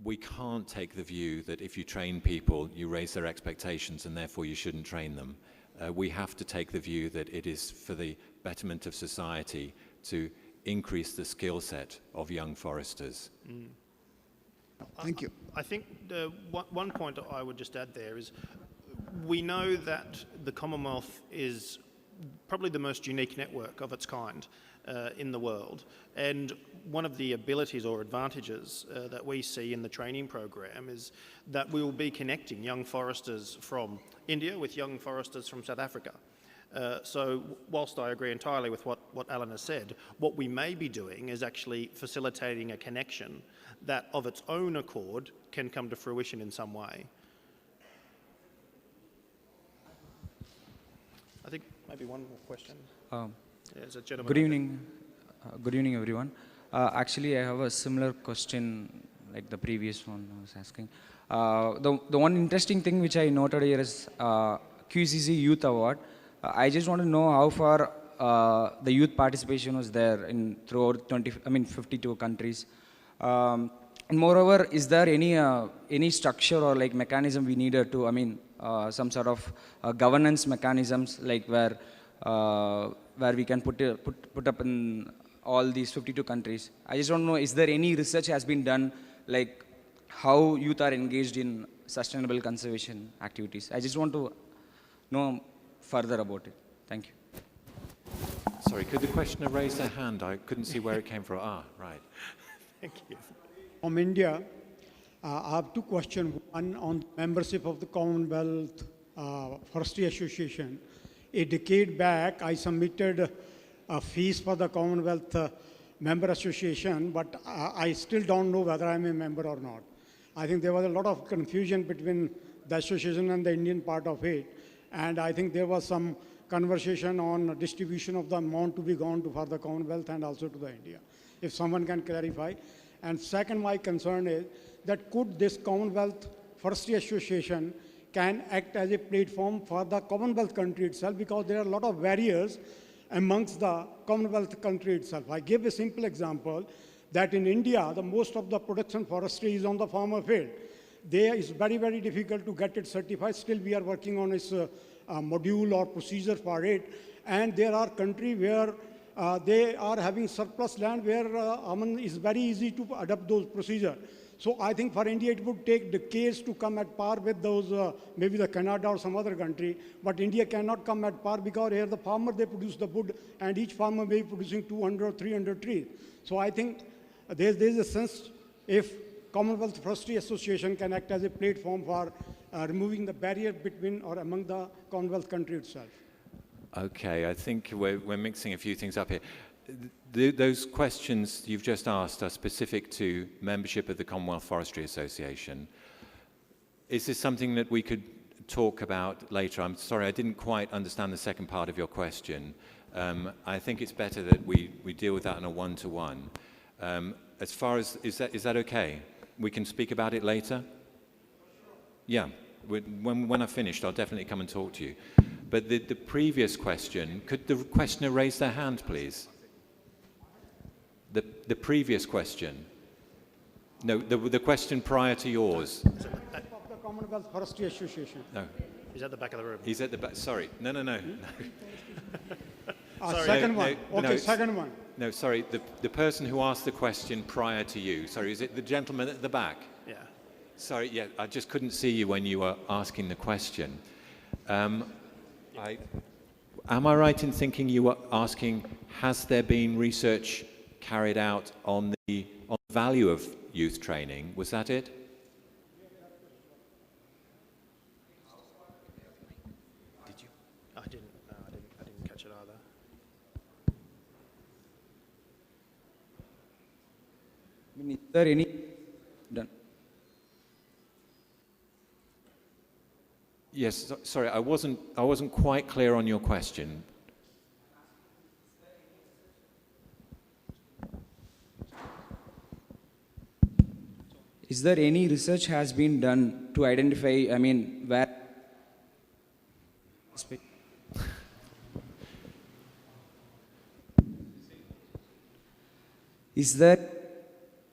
We can't take the view that if you train people, you raise their expectations and therefore you shouldn't train them. We have to take the view that it is for the betterment of society to increase the skill set of young foresters. Mm. Thank you. I think one point I would just add there is we know that the Commonwealth is probably the most unique network of its kind in the world, and one of the abilities or advantages that we see in the training program is that we will be connecting young foresters from India with young foresters from South Africa. So whilst I agree entirely with what Alan has said, what we may be doing is actually facilitating a connection that of its own accord can come to fruition in some way. I think maybe one more question. There's a gentleman. Good evening. Good evening, everyone. Actually, I have a similar question like the previous one I was asking. The one interesting thing which I noted here is QCC Youth Award. I just want to know how far the youth participation was there throughout 52 countries. And moreover, is there any structure or like mechanism we needed to, some sort of governance mechanisms like where we can put up in all these 52 countries. I just want to know, is there any research has been done like how youth are engaged in sustainable conservation activities? I just want to know further about it. Thank you. Sorry, could the questioner raise their hand? I couldn't see where it came from. Ah, right. Thank you. From India, I have two questions. One on membership of the Commonwealth Forestry Association. A decade back, I submitted a fees for the Commonwealth Member Association, but I still don't know whether I'm a member or not. I think there was a lot of confusion between the association and the Indian part of it, and I think there was some conversation on distribution of the amount to be gone to for the Commonwealth and also to the India. If someone can clarify. And second, my concern is that could this Commonwealth Forestry Association can act as a platform for the Commonwealth country itself, because there are a lot of barriers amongst the Commonwealth country itself. I give a simple example that in India, the most of the production forestry is on the farmer field. There is very, very difficult to get it certified. Still, we are working on its module or procedure for it. And there are countries where they are having surplus land where it's very easy to adopt those procedures. So I think for India, it would take decades to come at par with those, maybe the Canada or some other country. But India cannot come at par because here the farmer, they produce the wood, and each farmer may be producing 200 or 300 trees. So I think there's a sense if Commonwealth Forestry Association can act as a platform for removing the barrier between or among the Commonwealth country itself. Okay, I think we're mixing a few things up here. Those questions you've just asked are specific to membership of the Commonwealth Forestry Association. Is this something that we could talk about later? I'm sorry, I didn't quite understand the second part of your question. I think it's better that we deal with that in a one-to-one. As far as, is that okay? We can speak about it later? Yeah, when I've finished, I'll definitely come and talk to you. But the previous question, could the questioner raise their hand, please? The previous question. No, the question prior to yours. Of the Commonwealth Forestry Association. No. He's at the back of the room. He's at the back. Sorry. No. Second one. Okay, second one. No, sorry. The person who asked the question prior to you. Sorry, is it the gentleman at the back? Yeah. Sorry, yeah, I just couldn't see you when you were asking the question. Am I right in thinking you were asking, has there been research carried out on the value of youth training? Was that it? Did you? I didn't catch it either. Is there any done? Yes, sorry, I wasn't quite clear on your question. Is there any research has been done to identify, where Is that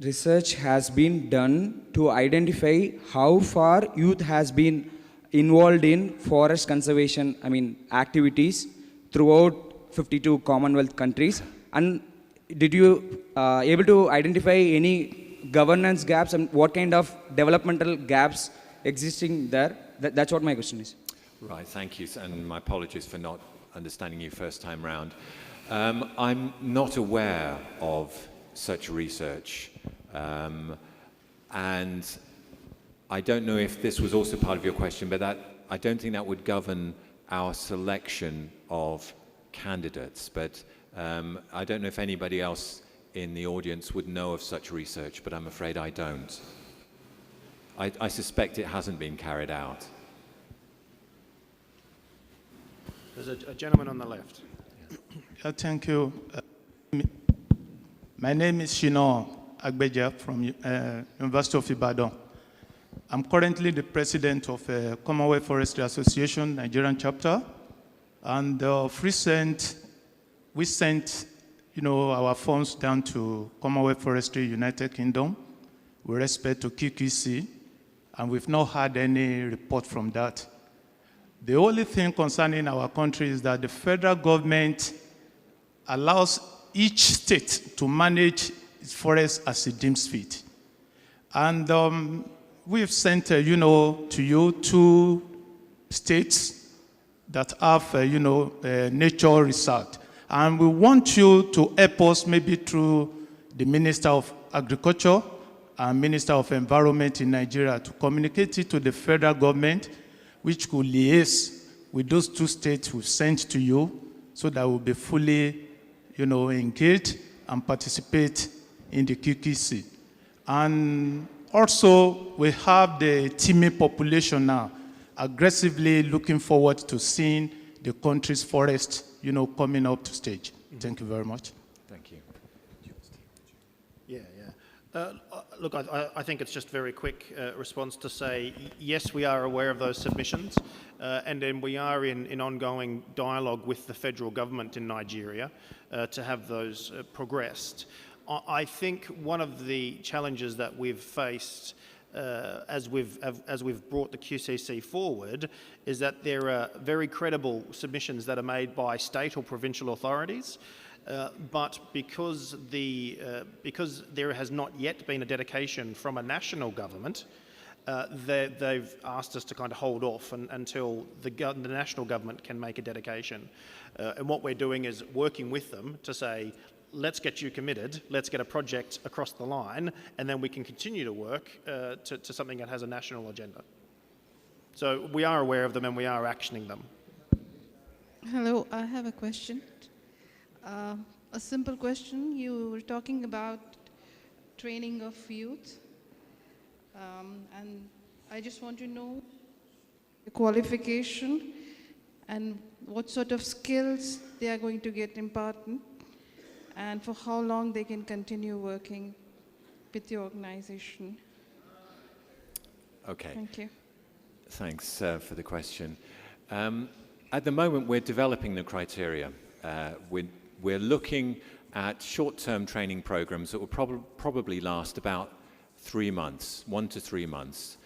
research has been done to identify how far youth has been involved in forest conservation, activities throughout 52 Commonwealth countries? And did you able to identify any governance gaps and what kind of developmental gaps existing there? That's what my question is. Right, thank you, and my apologies for not understanding you first time round. I'm not aware of such research, and I don't know if this was also part of your question, but I don't think that would govern our selection of candidates, but I don't know if anybody else in the audience would know of such research, but I'm afraid I don't. I suspect it hasn't been carried out. There's a gentleman on the left. Thank you. My name is Shino Agbeja from University of Ibadan. I'm currently the president of Commonwealth Forestry Association, Nigerian chapter. And recent, we sent our funds down to Commonwealth Forestry United Kingdom with respect to QQC, and we've not had any report from that. The only thing concerning our country is that the federal government allows each state to manage its forest as it deems fit. And we've sent, to you 2 states that have, nature reserve. And we want you to help us maybe through the Minister of Agriculture and Minister of Environment in Nigeria to communicate it to the federal government, which could liaise with those 2 states we've sent to you so that we'll be fully, engaged and participate in the QQC. And also, we have the teeming population now aggressively looking forward to seeing the country's forest, coming up to stage. Thank you very much. Thank you. Look, I think it's just very quick response to say, yes, we are aware of those submissions, and then we are in ongoing dialogue with the federal government in Nigeria to have those progressed. I think one of the challenges that we've faced as we've brought the QCC forward is that there are very credible submissions that are made by state or provincial authorities, but because there has not yet been a dedication from a national government, they've asked us to kind of hold off until the national government can make a dedication. And what we're doing is working with them to say, let's get you committed, let's get a project across the line, and then we can continue to work to something that has a national agenda. So we are aware of them and we are actioning them. Hello, I have a question. A simple question. You were talking about training of youth, and I just want to know the qualification and what sort of skills they are going to get imparted, and for how long they can continue working with the organization. Okay. Thank you. Thanks for the question. At the moment, we're developing the criteria. We're looking at short-term training programs that will probably last about 3 months, 1 to 3 months.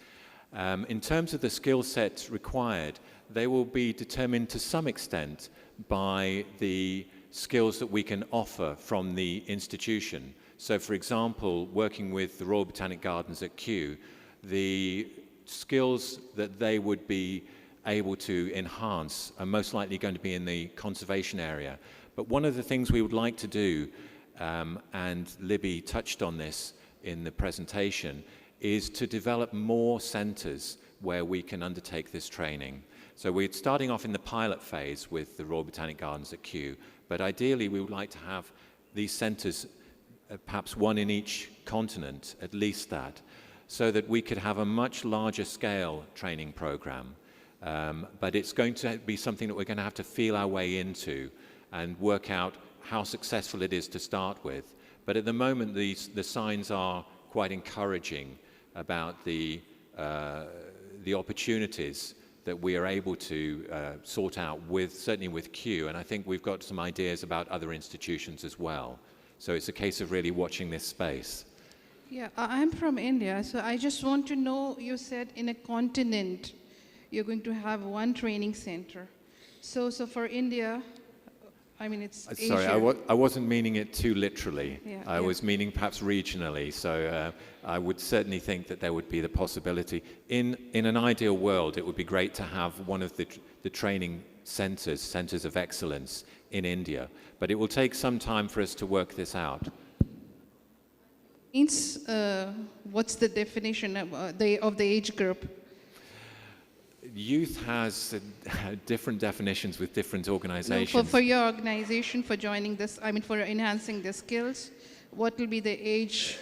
In terms of the skill sets required, they will be determined to some extent by the skills that we can offer from the institution. So, for example, working with the Royal Botanic Gardens at Kew, the skills that they would be able to enhance are most likely going to be in the conservation area. But one of the things we would like to do, and Libby touched on this in the presentation, is to develop more centres where we can undertake this training. So we're starting off in the pilot phase with the Royal Botanic Gardens at Kew, but ideally we would like to have these centres, perhaps one in each continent, at least that, so that we could have a much larger scale training programme. But it's going to be something that we're going to have to feel our way into and work out how successful it is to start with. But at the moment, the signs are quite encouraging about the opportunities that we are able to sort out certainly with Kew, and I think we've got some ideas about other institutions as well. So it's a case of really watching this space. Yeah, I'm from India, so I just want to know, you said in a continent you're going to have one training center. So for India, I mean, it's Sorry, Asia. I wasn't meaning it too literally. Yeah, I was meaning perhaps regionally. So I would certainly think that there would be the possibility. In an ideal world, it would be great to have one of the training centers of excellence in India. But it will take some time for us to work this out. Means, what's the definition of the age group? Youth has different definitions with different organizations. No, for your organization, for joining this, I mean, for enhancing the skills, what will be the age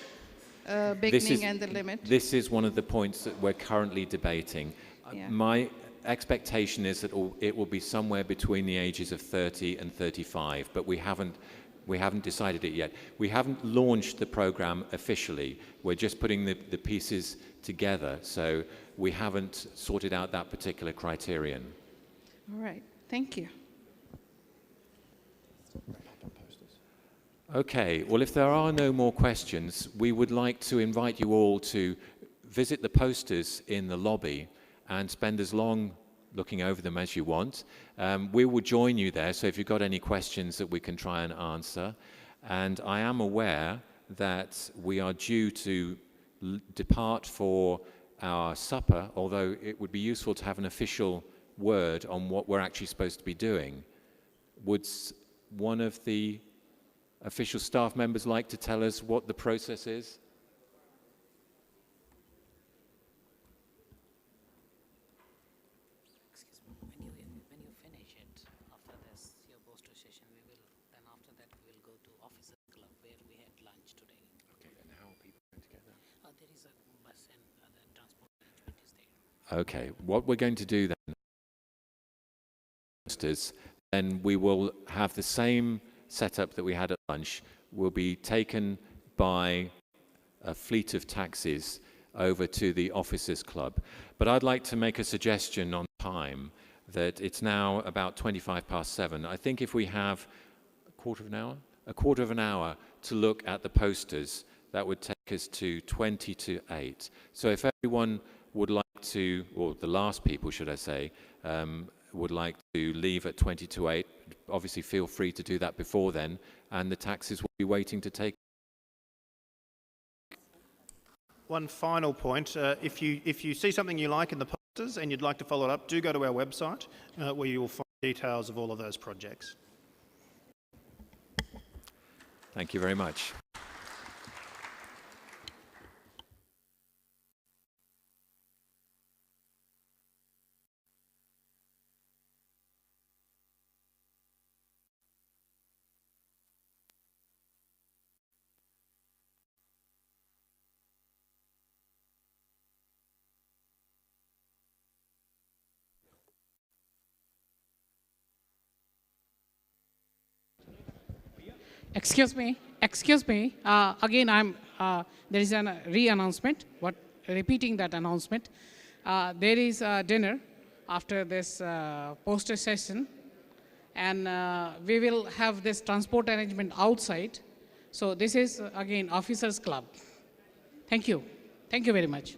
beginning and the limit? This is one of the points that we're currently debating. Yeah. My expectation is that it will be somewhere between the ages of 30 and 35, but we haven't decided it yet. We haven't launched the program officially. We're just putting the pieces together, so we haven't sorted out that particular criterion. All right, thank you. Okay, well, if there are no more questions, we would like to invite you all to visit the posters in the lobby and spend as long looking over them as you want. We will join you there, so if you've got any questions that we can try and answer. And I am aware that we are due to depart for our supper, although it would be useful to have an official word on what we're actually supposed to be doing. Would one of the official staff members like to tell us what the process is? When you finish it, after this, your poster session, then after that we will go to Officers Club where we had lunch today. Okay, and how are people going together? There is a bus and other transport arrangement is there. Okay, what we're going to do then we will have the same setup that we had at lunch. Will be taken by a fleet of taxis over to the Officers Club. But I'd like to make a suggestion on time, that it's now about 7:25. I think if we have a quarter of an hour to look at the posters, that would take us to 7:20. So if everyone would like to, or the last people, should I say, would like to leave at 7:20, obviously feel free to do that before then, and the taxis will be waiting to take. One final point, if you see something you like in the posters and you'd like to follow it up, do go to our website where you will find details of all of those projects. Thank you very much. Excuse me. Again, there is a re-announcement. Repeating that announcement, there is a dinner after this poster session, and we will have this transport arrangement outside. So this is again Officers Club. Thank you. Thank you very much.